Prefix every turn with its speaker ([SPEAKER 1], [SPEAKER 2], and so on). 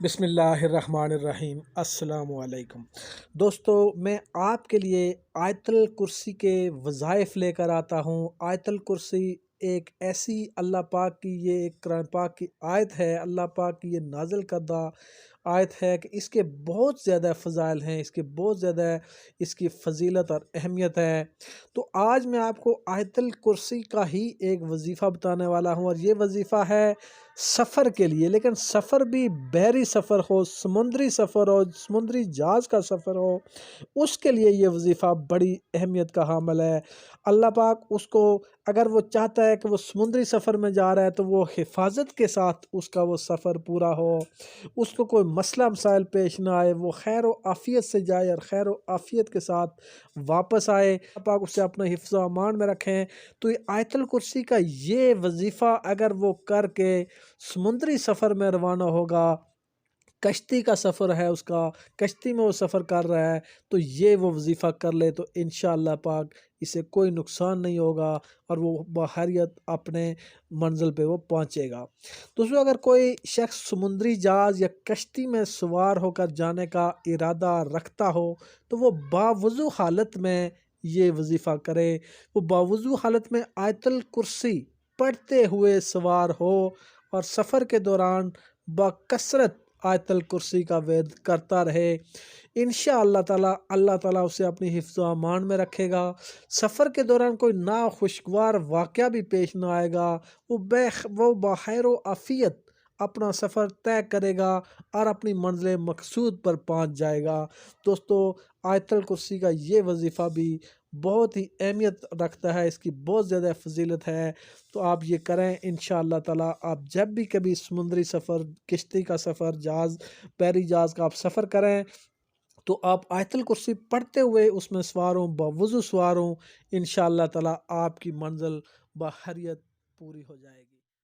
[SPEAKER 1] بسم اللہ الرحمن الرحیم۔ السلام علیکم دوستو، میں آپ کے لیے آیت الکرسی کے وظائف لے کر آتا ہوں۔ آیت الکرسی ایک ایسی اللہ پاک کی یہ ایک قرآن پاک کی آیت ہے، اللہ پاک کی یہ نازل کردہ آیت ہے کہ اس کے بہت زیادہ فضائل ہیں، اس کے بہت زیادہ اس کی فضیلت اور اہمیت ہے۔ تو آج میں آپ کو آیت الکرسی کا ہی ایک وظیفہ بتانے والا ہوں، اور یہ وظیفہ ہے سفر کے لیے، لیکن سفر بھی بحری سفر ہو، سمندری سفر ہو، سمندری جہاز کا سفر ہو، اس کے لیے یہ وظیفہ بڑی اہمیت کا حامل ہے۔ اللہ پاک اس کو اگر وہ چاہتا ہے کہ وہ سمندری سفر میں جا رہا ہے تو وہ حفاظت کے ساتھ اس کا وہ سفر پورا ہو، اس کو کوئی مسئلہ مسائل پیش نہ آئے، وہ خیر و عافیت سے جائے اور خیر و عافیت کے ساتھ واپس آئے، اللہ پاک اسے اپنا حفظ و امان میں رکھیں۔ تو یہ آیت الکرسی کا یہ وظیفہ اگر وہ کر کے سمندری سفر میں روانہ ہوگا، کشتی کا سفر ہے اس کا، کشتی میں وہ سفر کر رہا ہے، تو یہ وہ وظیفہ کر لے تو انشاءاللہ پاک اسے کوئی نقصان نہیں ہوگا اور وہ بحریت اپنے منزل پہ وہ پہنچے گا۔ دوستو، اگر کوئی شخص سمندری جہاز یا کشتی میں سوار ہو کر جانے کا ارادہ رکھتا ہو تو وہ باوضو حالت میں یہ وظیفہ کرے، وہ باوضو حالت میں آیت الکرسی پڑھتے ہوئے سوار ہو اور سفر کے دوران بکثرت آیت الکرسی کا ورد کرتا رہے۔ انشاءاللہ تعالی اللہ تعالیٰ اسے اپنی حفظ و امان میں رکھے گا، سفر کے دوران کوئی ناخوشگوار واقعہ بھی پیش نہ آئے گا، وہ بخیر و عافیت اپنا سفر طے کرے گا اور اپنی منزل مقصود پر پہنچ جائے گا۔ دوستو، آیت الکرسی کا یہ وظیفہ بھی بہت ہی اہمیت رکھتا ہے، اس کی بہت زیادہ فضیلت ہے، تو آپ یہ کریں انشاءاللہ تعالیٰ۔ آپ جب بھی کبھی سمندری سفر، کشتی کا سفر، جہاز، بحری جہاز کا آپ سفر کریں تو آپ آیت الکرسی پڑھتے ہوئے اس میں سوار ہوں، باوضو سوار ہوں، انشاءاللہ تعالیٰ آپ کی منزل بحریت پوری ہو جائے گی۔